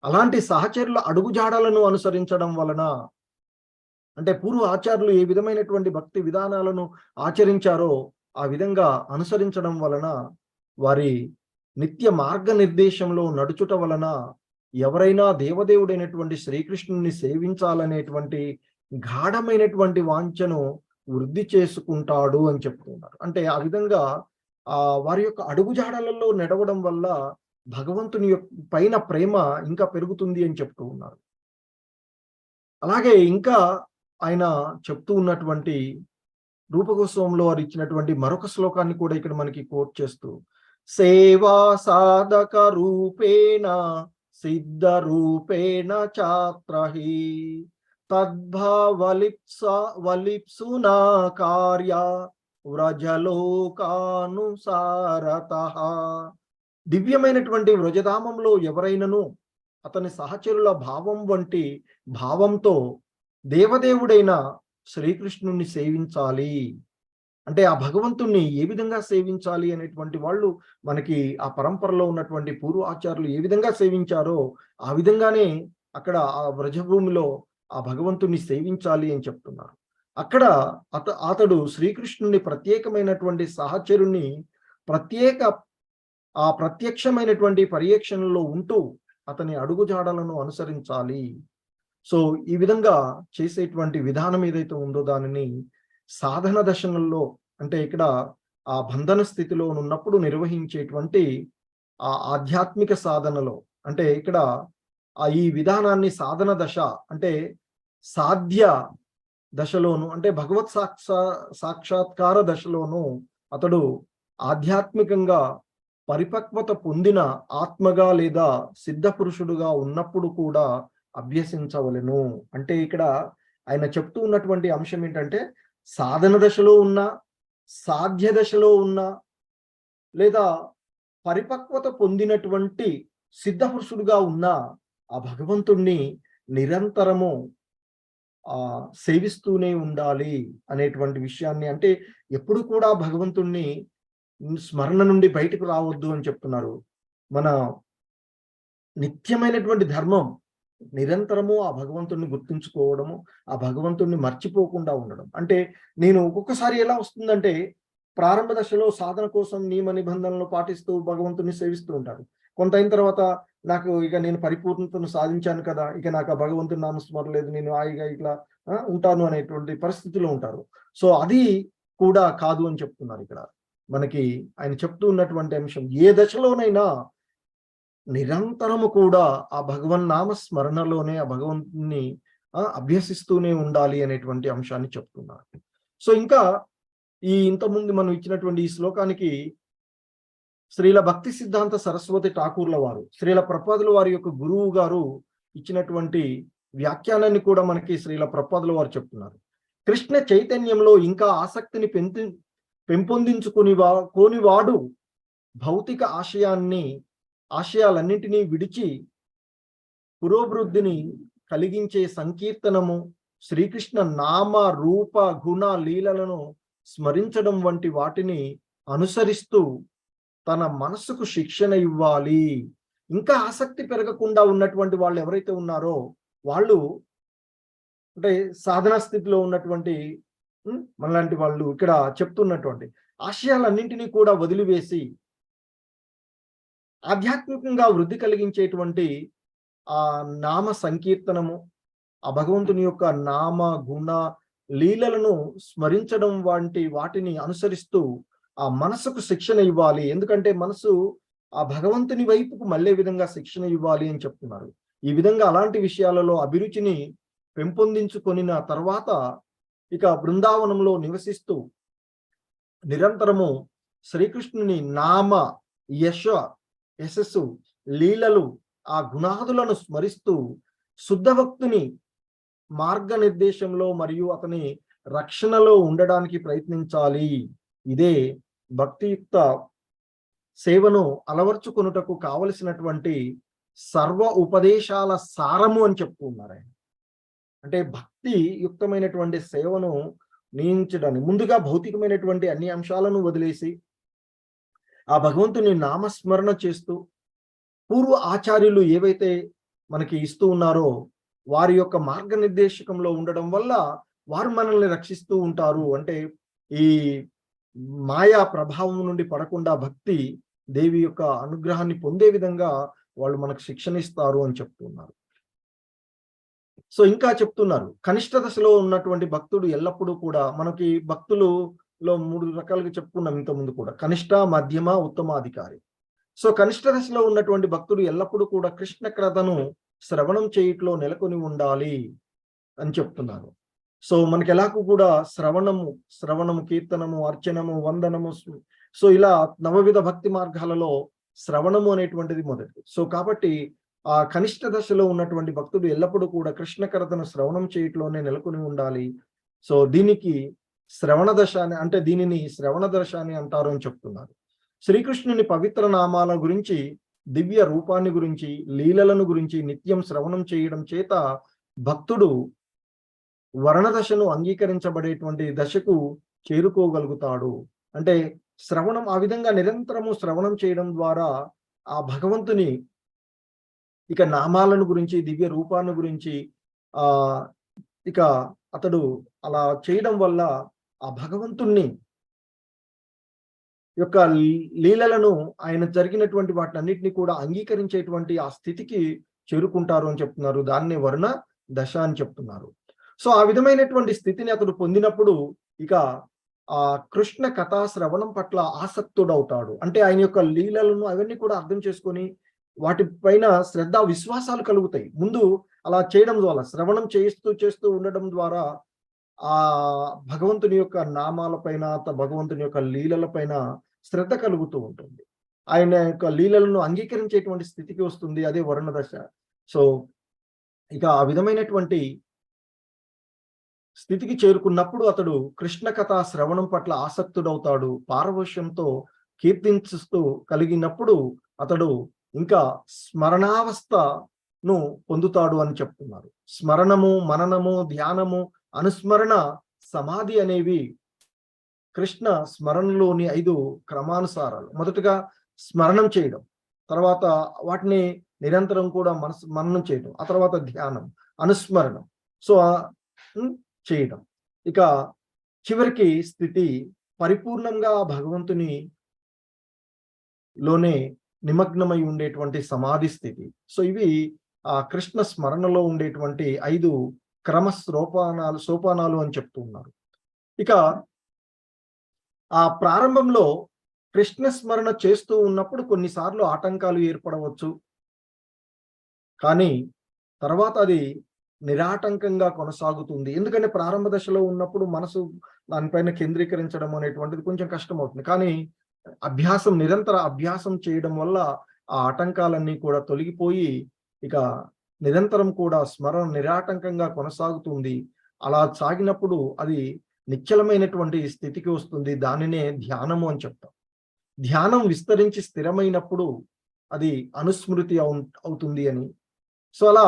అలాంటి సహచరుల అడుగుజాడలను అనుసరించడం వలన, అంటే పూర్వ ఆచార్యులు ఏ విధమైనటువంటి భక్తి విధానాలను ఆచరించారో ఆ విధంగా అనుసరించడం వలన, వారి నిత్య మార్గ నిర్దేశంలో నడుచుట వలన ఎవరైనా దేవదేవుడైనటువంటి శ్రీకృష్ణుని సేవించాలనేటువంటి గాఢమైనటువంటి వాంఛను వృద్ధి చేసుకుంటాడు అని చెప్తున్నారు. అంటే ఆ విధంగా వారి యొక్క అడుగుజాడలలో నడవడం వల్ల భగవంతుని పైన ప్రేమ ఇంకా పెరుగుతుంది అని చెప్తూ ఉన్నారు. అలాగే ఇంకా ఆయన చెప్తూ ఉన్నటువంటి రూపగోస్వాములో వారు ఇచ్చినటువంటి మరొక శ్లోకాన్ని కూడా ఇక్కడ మనకి కోట్ చేస్తూ, సేవా సాధక రూపేణ సిద్ధ రూపేణ చాత్రహి తద్భావలిప్సునా కార్య వ్రజలోకానుసారతః. దివ్యమైనటువంటి వ్రజధామంలో ఎవరైనను అతని సహచరుల భావం వంటి భావంతో దేవదేవుడైన శ్రీకృష్ణుని సేవించాలి. అంటే ఆ భగవంతుణ్ణి ఏ విధంగా సేవించాలి అనేటువంటి వాళ్ళు మనకి ఆ పరంపరలో ఉన్నటువంటి పూర్వ ఆచార్యులు ఏ విధంగా సేవించారో ఆ విధంగానే అక్కడ ఆ వ్రజభూమిలో ఆ భగవంతుణ్ణి సేవించాలి అని చెప్తున్నారు. అక్కడ అతడు శ్రీకృష్ణుని ప్రత్యేకమైనటువంటి సహచరుని ప్రత్యక్షమైనటువంటి పర్యవేక్షణలో ఉంటూ అతని అడుగుజాడలను అనుసరించాలి. సో ఈ విధంగా చేసేటువంటి విధానం ఏదైతే ఉందో దానిని సాధన దశలలో, అంటే ఇక్కడ ఆ బంధన స్థితిలో ఉన్నప్పుడు నిర్వహించేటువంటి ఆ ఆధ్యాత్మిక సాధనలో, అంటే ఇక్కడ ఈ విధానాన్ని సాధన దశ అంటే సాధ్య దశలోను, అంటే భగవత్ సాక్షాత్కార దశలోను అతడు ఆధ్యాత్మికంగా పరిపక్వత పొందిన ఆత్మగా లేదా సిద్ధ పురుషుడుగా ఉన్నప్పుడు కూడా అభ్యసించవలెను. అంటే ఇక్కడ ఆయన చెప్తూ ఉన్నటువంటి అంశం ఏంటంటే, సాధన దశలో ఉన్న, సాధ్య దశలో ఉన్న, లేదా పరిపక్వత పొందినటువంటి సిద్ధ పురుషుడుగా ఉన్న ఆ భగవంతుణ్ణి నిరంతరము సేవిస్తూనే ఉండాలి అనేటువంటి విషయాన్ని, అంటే ఎప్పుడు కూడా భగవంతుణ్ణి స్మరణ నుండి బయటకు రావద్దు అని చెప్తున్నారు. మన నిత్యమైనటువంటి ధర్మం నిరంతరము ఆ భగవంతుడిని గుర్తుంచుకోవడము, ఆ భగవంతుడిని మర్చిపోకుండా ఉండడం. అంటే నేను ఒక్కొక్కసారి ఎలా వస్తుందంటే, ప్రారంభ దశలో సాధన కోసం నియమ నిబంధనలు పాటిస్తూ భగవంతుడిని సేవిస్తూ ఉంటారు. కొంత అయిన తర్వాత నాకు ఇక నేను పరిపూర్ణతను సాధించాను కదా, ఇక నాకు ఆ భగవంతుని నామస్మరణ లేదు, నేను హాయిగా ఇట్లా ఉంటాను అనేటువంటి పరిస్థితిలో ఉంటారు. సో అది కూడా కాదు అని చెప్తున్నారు ఇక్కడ మనకి. ఆయన చెప్తూ ఉన్నటువంటి అంశం, ఏ దశలోనైనా నిరంతరము కూడా ఆ భగవన్నామ స్మరణలోనే ఆ భగవంతుని అభ్యసిస్తూనే ఉండాలి అనేటువంటి అంశాన్ని చెప్తున్నారు. సో ఇంకా ఇంతకుముందు మనం ఇచ్చినటువంటి ఈ శ్లోకానికి శ్రీల భక్తి సిద్ధాంత సరస్వతి ఠాకూర్ల వారు, శ్రీల ప్రభుపాదుల వారి యొక్క గురువు గారు ఇచ్చినటువంటి వ్యాఖ్యానాన్ని కూడా మనకి శ్రీల ప్రభుపాదుల వారు చెప్తున్నారు. కృష్ణ చైతన్యంలో ఇంకా ఆసక్తిని కోనివాడు భౌతిక ఆశయాలన్నింటినీ విడిచి పురోభివృద్ధిని కలిగించే సంకీర్తనము, శ్రీకృష్ణ నామ రూప గుణ లీలలను స్మరించడం వంటి వాటిని అనుసరిస్తూ తన మనస్సుకు శిక్షణ ఇవ్వాలి. ఇంకా ఆసక్తి పెరగకుండా ఉన్నటువంటి వాళ్ళు ఎవరైతే ఉన్నారో వాళ్ళు, అంటే సాధనా స్థితిలో ఉన్నటువంటి మనలాంటి వాళ్ళు ఇక్కడ చెప్తున్నటువంటి ఆశయాలన్నింటినీ కూడా వదిలివేసి ఆధ్యాత్మికంగా వృద్ధి కలిగించేటువంటి ఆ నామ సంకీర్తనము, ఆ భగవంతుని యొక్క నామ గుణ లీలలను స్మరించడం వంటి వాటిని అనుసరిస్తూ ఆ మనసుకు శిక్షణ ఇవ్వాలి. ఎందుకంటే మనసు ఆ భగవంతుని వైపుకు మళ్ళే విధంగా శిక్షణ ఇవ్వాలి అని చెప్తున్నారు. ఈ విధంగా అలాంటి విషయాలలో అభిరుచిని పెంపొందించుకొనిన తర్వాత ఇక బృందావనంలో నివసిస్తూ నిరంతరము శ్రీకృష్ణుని నామ యశస్సు లీలలు ఆ గుణాదులను స్మరిస్తూ శుద్ధ భక్తుని మార్గనిర్దేశంలో మరియు అతని రక్షణలో ఉండడానికి ప్రయత్నించాలి. ఇదే భక్తియుక్త సేవను అలవర్చుకొనుటకు కావలసినటువంటి సర్వ ఉపదేశాల సారము అని చెప్తున్నారు ఆయన. అంటే భక్తి యుక్తమైనటువంటి సేవను నియమించడానికి ముందుగా భౌతికమైనటువంటి అన్ని అంశాలను వదిలేసి ఆ భగవంతుని నామస్మరణ చేస్తూ పూర్వ ఆచార్యులు ఏవైతే మనకి ఇస్తూ ఉన్నారో వారి యొక్క మార్గనిర్దేశకంలో ఉండడం వల్ల వారు మనల్ని రక్షిస్తూ ఉంటారు. అంటే ఈ మాయా ప్రభావం నుండి పడకుండా భక్తి దేవి యొక్క అనుగ్రహాన్ని పొందే విధంగా వాళ్ళు మనకు శిక్షణ ఇస్తారు అని చెప్తున్నారు. సో ఇంకా చెప్తున్నారు, కనిష్ట దశలో ఉన్నటువంటి భక్తుడు ఎల్లప్పుడూ కూడా, మనకి భక్తులలో 3 రకాలుగా చెప్పుకున్నాం ఇంతకుముందు కూడా, కనిష్ట, మధ్యమ, ఉత్తమాధికారి. సో కనిష్ట దశలో ఉన్నటువంటి భక్తుడు ఎల్లప్పుడూ కూడా కృష్ణ కథను శ్రవణం చేయట్లో నెలకొని ఉండాలి అని చెప్తున్నారు. సో మనకి ఎలాగూ కూడా శ్రవణము, కీర్తనము, అర్చనము, వందనము, సో ఇలా నవవిధ భక్తి మార్గాలలో శ్రవణము అనేటువంటిది మొదటిది. సో కాబట్టి ఆ కనిష్ట దశలో ఉన్నటువంటి భక్తుడు ఎల్లప్పుడూ కూడా కృష్ణ కథను శ్రవణం చేయట్లోనే నెలకొని ఉండాలి. సో దీనికి శ్రవణ దశ అంటే దీనిని శ్రవణ దశ అని అంటారు అని చెప్తున్నారు. శ్రీకృష్ణుని పవిత్ర నామాల గురించి, దివ్య రూపాన్ని గురించి, లీలలను గురించి నిత్యం శ్రవణం చేయడం చేత భక్తుడు వర్ణదశను అంగీకరించబడేటువంటి దశకు చేరుకోగలుగుతాడు. అంటే శ్రవణం, ఆ విధంగా నిరంతరము శ్రవణం చేయడం ద్వారా ఆ భగవంతుని ఇక నామాలను గురించి, దివ్య రూపాన్ని గురించి ఇక అతడు అలా చేయడం వల్ల ఆ భగవంతుణ్ణి యొక్క లీలలను, ఆయన జరిగినటువంటి వాటినన్నిటిని కూడా అంగీకరించేటువంటి ఆ స్థితికి చేరుకుంటారు అని చెప్తున్నారు. దాన్నే వర్ణ దశ అని చెప్తున్నారు. సో ఆ విధమైనటువంటి స్థితిని అతడు పొందినప్పుడు ఇక ఆ కృష్ణ కథా శ్రవణం పట్ల ఆసక్తుడవుతాడు. అంటే ఆయన యొక్క లీలలను అవన్నీ కూడా అర్థం చేసుకొని వాటిపైన శ్రద్ధ, విశ్వాసాలు కలుగుతాయి. ముందు అలా చేయడం ద్వారా, శ్రవణం చేస్తూ ఉండడం ద్వారా ఆ భగవంతుని యొక్క నామాలపైన, భగవంతుని యొక్క లీలలపైన శ్రద్ధ కలుగుతూ ఉంటుంది. ఆయన యొక్క లీలలను అంగీకరించేటువంటి స్థితికి వస్తుంది. అదే వర్ణ దశ. సో ఇక ఆ విధమైనటువంటి స్థితికి చేరుకున్నప్పుడు అతడు కృష్ణ కథ శ్రవణం పట్ల ఆసక్తుడవుతాడు. పారవశ్యంతో కీర్తించుతూ కలిగినప్పుడు అతడు ఇంకా స్మరణావస్థను పొందుతాడు అని చెప్తున్నారు. స్మరణము, మననము, ధ్యానము, అనుస్మరణ, సమాధి అనేవి కృష్ణ స్మరణలోని 5 క్రమానుసారాలు. మొదటగా స్మరణం చేయడం, తర్వాత వాటిని నిరంతరం కూడా మననం చేయడం, ఆ తర్వాత ధ్యానం, అనుస్మరణం, సో చేయడం. ఇక చివరికి స్థితి పరిపూర్ణంగా భగవంతుని లోనే నిమగ్నమై ఉండేటువంటి సమాధి స్థితి. సో ఇవి ఆ కృష్ణ స్మరణలో ఉండేటువంటి 5 సోపానాలు అని చెప్తూ ఉన్నారు. ఇక ఆ ప్రారంభంలో కృష్ణ స్మరణ చేస్తూ ఉన్నప్పుడు కొన్నిసార్లు ఆటంకాలు ఏర్పడవచ్చు, కానీ తర్వాత అది నిరాటంకంగా కొనసాగుతుంది. ఎందుకంటే ప్రారంభ దశలో ఉన్నప్పుడు మనసు దానిపైన కేంద్రీకరించడం అనేటువంటిది కొంచెం కష్టమవుతుంది. కానీ నిరంతర అభ్యాసం చేయడం వల్ల ఆ ఆటంకాలన్నీ కూడా తొలగిపోయి ఇక నిరంతరం కూడా స్మరణ నిరాటంకంగా కొనసాగుతుంది. అలా సాగినప్పుడు అది నిశ్చలమైనటువంటి స్థితికి వస్తుంది. దానినే ధ్యానము అని చెప్తాం. ధ్యానం విస్తరించి స్థిరమైనప్పుడు అది అనుస్మృతి అవుతుంది అని. సో అలా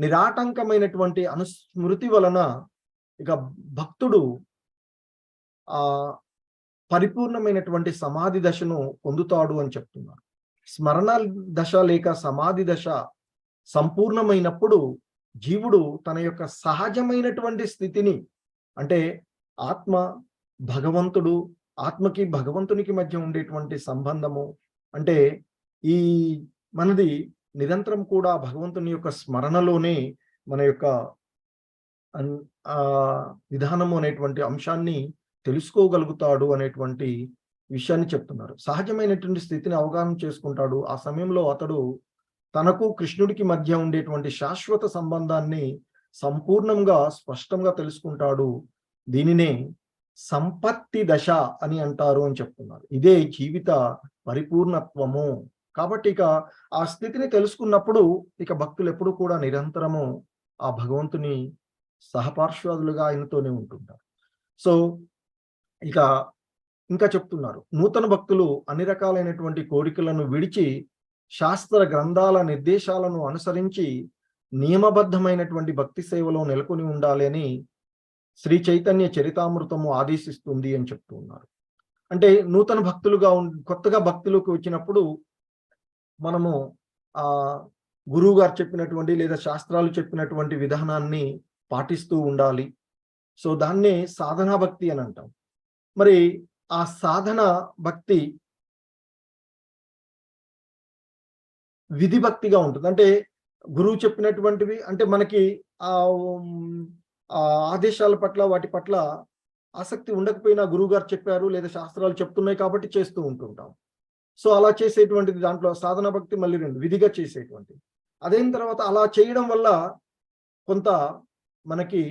నిరాటంకమైనటువంటి అనుస్మృతి వలన ఇక భక్తుడు ఆ పరిపూర్ణమైనటువంటి సమాధి దశను పొందుతాడు అని చెప్తున్నారు. స్మరణ దశ లేక సమాధి దశ సంపూర్ణమైనప్పుడు జీవుడు తన యొక్క సహజమైనటువంటి స్థితిని, అంటే ఆత్మ భగవంతుడు, ఆత్మకి భగవంతునికి మధ్య ఉండేటువంటి సంబంధము, అంటే ఈ మనది నిరంతరం కూడా భగవంతుని యొక్క స్మరణలోనే మన యొక్క విధానము అనేటువంటి అంశాన్ని తెలుసుకోగలుగుతాడు అనేటువంటి విషయాన్ని చెప్తున్నారు. సహజమైనటువంటి స్థితిని అవగాహన చేసుకుంటాడు. ఆ సమయంలో అతడు తనకు కృష్ణుడికి మధ్య ఉండేటువంటి శాశ్వత సంబంధాన్ని సంపూర్ణంగా స్పష్టంగా తెలుసుకుంటాడు. దీనినే సంపత్తి దశ అని అంటారు అని చెప్తున్నారు. ఇదే జీవిత పరిపూర్ణత్వము. కాబట్టి ఇక ఆ స్థితిని తెలుసుకున్నప్పుడు ఇక భక్తులు ఎప్పుడు కూడా నిరంతరము ఆ భగవంతుని సహపార్శ్వాదులుగా ఆయనతోనే ఉంటుంటారు. సో ఇక ఇంకా చెప్తున్నారు, నూతన భక్తులు అన్ని రకాలైనటువంటి కోరికలను విడిచి శాస్త్ర గ్రంథాల నిర్దేశాలను అనుసరించి నియమబద్ధమైనటువంటి భక్తి సేవలో నెలకొని ఉండాలి అని శ్రీ చైతన్య చరితామృతము ఆదేశిస్తుంది అని చెప్తూ ఉన్నారు. అంటే నూతన భక్తులుగా కొత్తగా భక్తులకు వచ్చినప్పుడు మనము ఆ గురువు గారు చెప్పినటువంటి లేదా శాస్త్రాలు చెప్పినటువంటి విధానాన్ని పాటిస్తూ ఉండాలి. సో దాన్నే సాధనా భక్తి అని అంటాం. మరి ఆ సాధన భక్తి విధి భక్తిగా ఉంటుంది. అంటే గురువు చెప్పినటువంటివి, అంటే మనకి ఆ ఆదేశాల పట్ల వాటి పట్ల ఆసక్తి ఉండకపోయినా గురువు గారు చెప్పారు లేదా శాస్త్రాలు చెప్తున్నాయి కాబట్టి చేస్తూ ఉంటుంటాం. సో అలా చేసేటువంటిది దాంట్లో సాధన భక్తి మళ్ళీ 2 విధిగా చేసేటువంటిది. అదైన తర్వాత అలా చేయడం వల్ల కొంత మనకి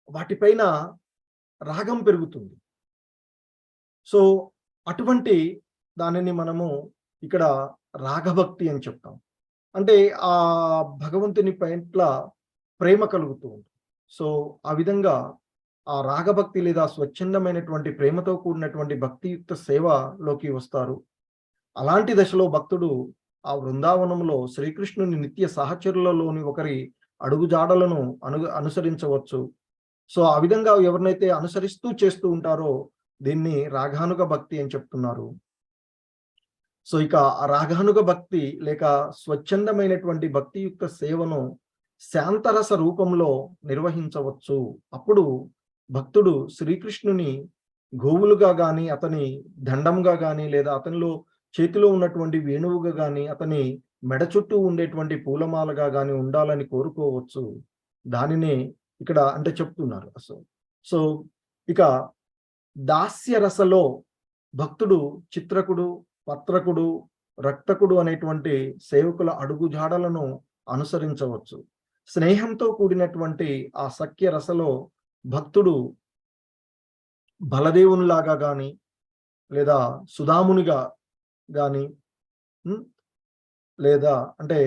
వాటిపైన రాగం పెరుగుతుంది. సో అటువంటి దానిని మనము ఇక్కడ రాగభక్తి అని చెప్తాం. అంటే ఆ భగవంతుని పట్ల ప్రేమ కలుగుతూ ఉంటుంది. సో ఆ విధంగా ఆ రాగభక్తి లేదా స్వచ్ఛందమైనటువంటి ప్రేమతో కూడినటువంటి భక్తియుక్త సేవలోకి వస్తారు. అలాంటి దశలో భక్తుడు ఆ బృందావనంలో శ్రీకృష్ణుని నిత్య సహచరులలోని ఒకరి అడుగుజాడలను అనుసరించవచ్చు. సో ఆ విధంగా ఎవరినైతే అనుసరిస్తూ చేస్తూ ఉంటారో దీన్ని రాగానుగ భక్తి అని చెప్తున్నారు. సో ఇక ఆ రాగానుగ భక్తి లేక స్వచ్ఛందమైనటువంటి భక్తియుక్త సేవను శాంతరస రూపంలో నిర్వహించవచ్చు. అప్పుడు భక్తుడు శ్రీకృష్ణుని గోవులుగా గాని, అతని దండంగా గాని, లేదా అతనిలో చేతిలో ఉన్నటువంటి వేణువుగా గాని, అతని మెడ చుట్టూ ఉండేటువంటి పూలమాలగా గాని ఉండాలని కోరుకోవచ్చు. దానినే ఇక్కడ అంటే చెప్తున్నారు. సో ఇక దాస్య రసలో భక్తుడు చిత్రకుడు, పత్రకుడు, రక్తకుడు అనేటువంటి సేవకుల అడుగుజాడలను అనుసరించవచ్చు. స్నేహంతో కూడినటువంటి ఆ సఖ్య రసలో భక్తుడు బలదేవునిలాగా గాని, లేదా సుధామునిగా గాని, లేదా అంటే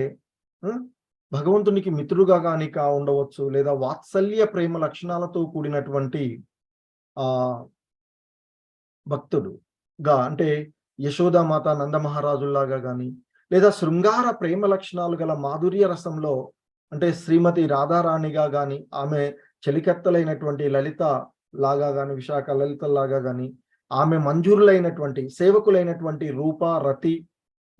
భగవంతునికి మిత్రుడుగా గాని ఉండవచ్చు, లేదా వాత్సల్య ప్రేమ లక్షణాలతో కూడినటువంటి ఆ భక్తుడుగా, అంటే యశోదామాత నందమహారాజుల్లాగా గాని, లేదా శృంగార ప్రేమ లక్షణాలు గల మాధుర్య రసంలో అంటే శ్రీమతి రాధారాణిగా గాని, ఆమె చెలికత్తలైనటువంటి లలిత లాగా కానీ, విశాఖ లలిత లాగా కానీ ఆమె మంజూరులైనటువంటి సేవకులైనటువంటి రూప, రతి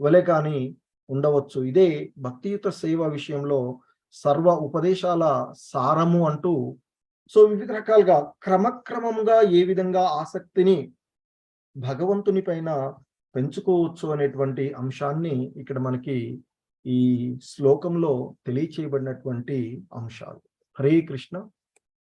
వలె కానీ ఉండవచ్చు. ఇదే భక్తియుత సేవ విషయంలో సర్వ ఉపదేశాల సారము అంటూ, సో వివిధ రకాలుగా క్రమక్రమంగా ఏ విధంగా ఆసక్తిని భగవంతుని పైన పెంచుకోవచ్చు అనేటువంటి అంశాన్ని ఇక్కడ మనకి ఈ శ్లోకంలో తెలియచేయబడినటువంటి అంశాలు. హరే కృష్ణ.